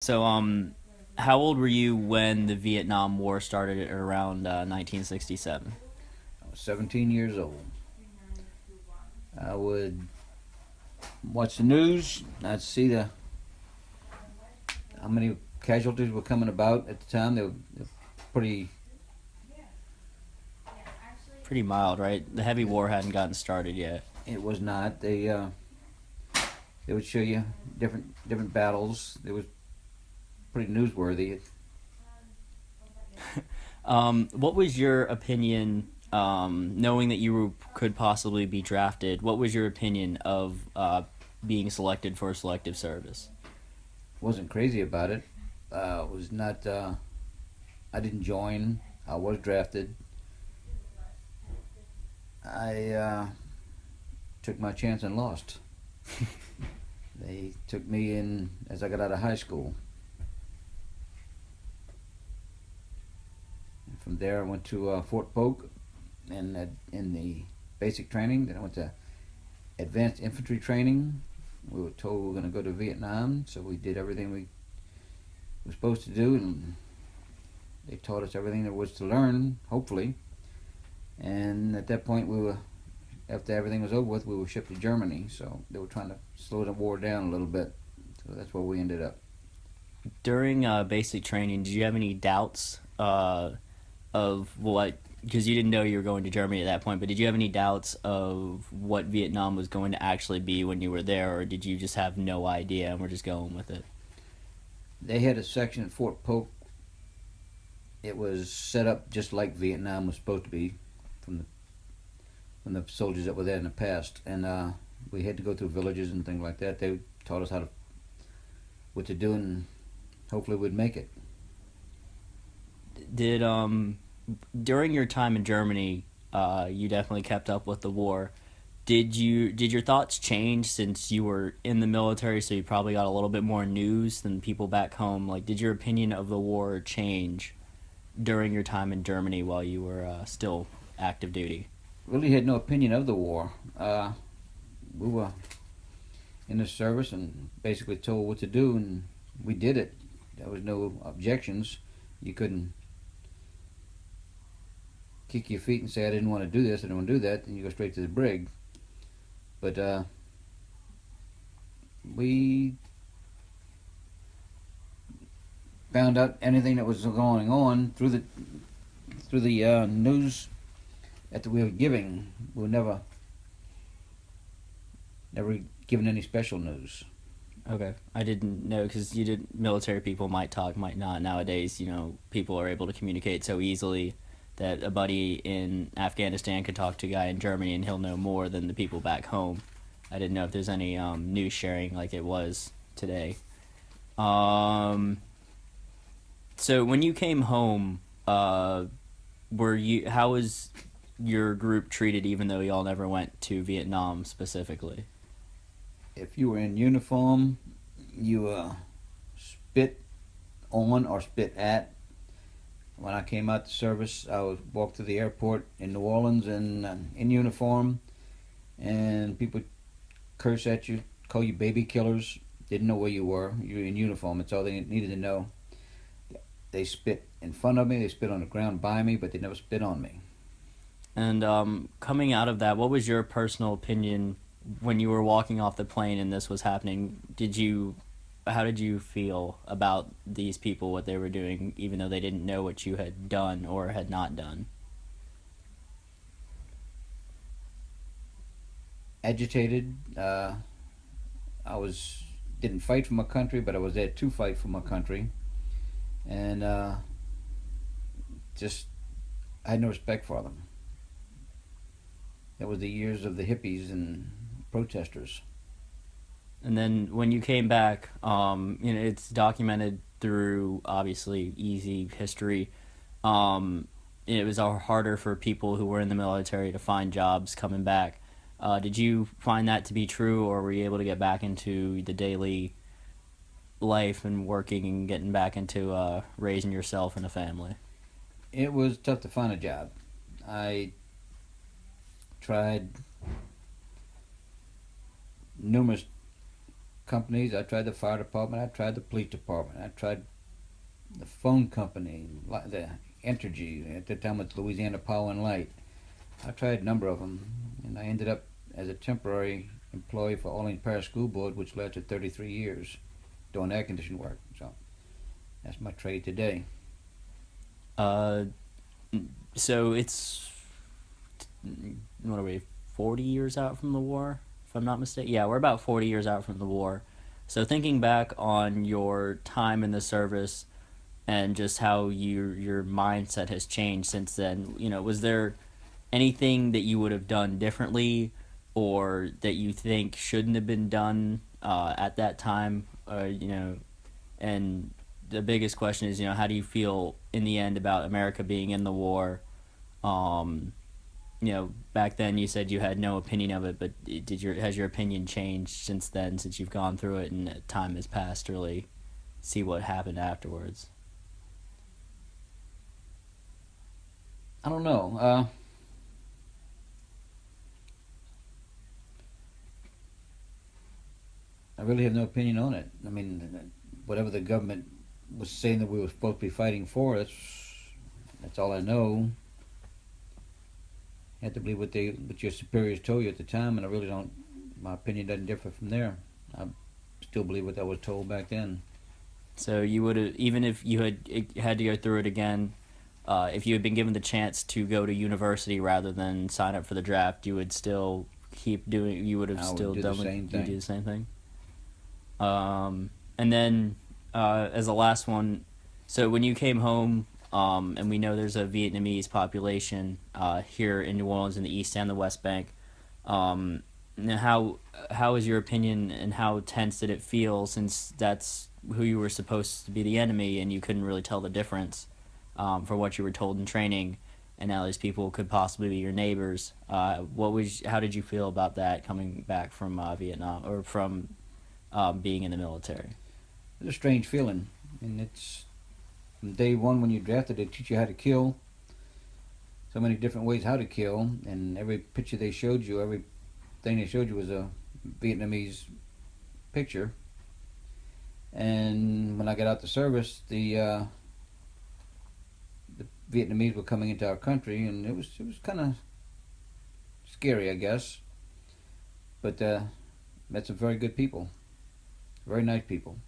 So, how old were you when the Vietnam War started at around 1967? I was 17 years old. I would watch the news. I'd see the how many casualties were coming about at the time. They were pretty. Pretty mild, right? The heavy war hadn't gotten started yet. It was not. They would show you different battles. It was pretty newsworthy. What was your opinion, knowing that could possibly be drafted? What was your opinion of being selected for selective service? Wasn't crazy about it. Was not. I didn't join. I was drafted. I took my chance and lost. They took me in as I got out of high school. And from there, I went to Fort Polk, and in the basic training. Then I went to advanced infantry training. We were told we were going to go to Vietnam, so we did everything we were supposed to do, and they taught us everything there was to learn, hopefully. And at that point, after everything was over with, we were shipped to Germany. So they were trying to slow the war down a little bit. So that's where we ended up. During basic training, did you have any doubts of what? Because you didn't know you were going to Germany at that point, but did you have any doubts of what Vietnam was going to actually be when you were there, or did you just have no idea and we're just going with it? They had a section at Fort Polk. It was set up just like Vietnam was supposed to be, from the soldiers that were there in the past, and we had to go through villages and things like that. They taught us what to do, and hopefully we'd make it. Did during your time in Germany, you definitely kept up with the war. Did your thoughts change since you were in the military? So you probably got a little bit more news than people back home. Like, did your opinion of the war change during your time in Germany while you were still active duty? Really had no opinion of the war. We were in the service and basically told what to do, and we did it. There was no objections. You couldn't kick your feet and say, I didn't want to do this, I didn't want to do that, and you go straight to the brig. But we found out anything that was going on through the news that we were giving. We were never given any special news. Okay, I didn't know because you did. Military people might talk, might not. Nowadays, people are able to communicate so easily that a buddy in Afghanistan could talk to a guy in Germany and he'll know more than the people back home. I didn't know if there's any news sharing like it was today. Um, so when you came home, how was your group treated even though y'all never went to Vietnam specifically? If you were in uniform, you spit on or spit at. When I came out to service, I was walked to the airport in New Orleans in uniform, and people curse at you, call you baby killers. Didn't know where you were. You were in uniform. That's all they needed to know. They spit in front of me. They spit on the ground by me, but they never spit on me. And coming out of that, what was your personal opinion when you were walking off the plane and this was happening? How did you feel about these people, what they were doing, even though they didn't know what you had done or had not done? Agitated. I didn't fight for my country, but I was there to fight for my country, and just I had no respect for them. That was the years of the hippies and protesters. And then when you came back, it's documented through obviously easy history. It was harder for people who were in the military to find jobs coming back. Did you find that to be true, or were you able to get back into the daily life and working and getting back into raising yourself and a family? It was tough to find a job. I tried numerous companies. I tried the fire department. I tried the police department. I tried the phone company, the Interviewee. At the time, it's Louisiana Power and Light. I tried a number of them, and I ended up as a temporary employee for Orleans Parish School Board, which lasted 33 years doing air conditioning work. So that's my trade today. Uh, so it's what are we, 40 years out from the war, if I'm not mistaken? Yeah, we're about 40 years out from the war. So thinking back on your time in the service and just how your mindset has changed since then, was there anything that you would have done differently or that you think shouldn't have been done at that time? And the biggest question is, how do you feel in the end about America being in the war? Um, Back then you said you had no opinion of it, but has your opinion changed since then, since you've gone through it and time has passed to really see what happened afterwards? I don't know. I really have no opinion on it. I mean, whatever the government was saying that we were supposed to be fighting for, that's all I know. You have to believe what your superiors told you at the time, and I really don't. My opinion doesn't differ from there. I still believe what I was told back then. So you would have, even if you had to go through it again, if you had been given the chance to go to university rather than sign up for the draft, you would still keep doing. You would have I would still do the done. same You do thing. the same thing. And then as the last one, so when you came home, and we know there's a Vietnamese population here in New Orleans in the East and the West Bank. Now how is your opinion, and how tense did it feel, since that's who you were supposed to be the enemy and you couldn't really tell the difference for what you were told in training, and now these people could possibly be your neighbors? How did you feel about that, coming back from Vietnam, or from being in the military? It's a strange feeling, and it's from day one when you drafted. They teach you how to kill, so many different ways how to kill, and every picture they showed you, everything they showed you was a Vietnamese picture. And when I got out the service, the Vietnamese were coming into our country, and it was kind of scary, I guess. But met some very good people, very nice people.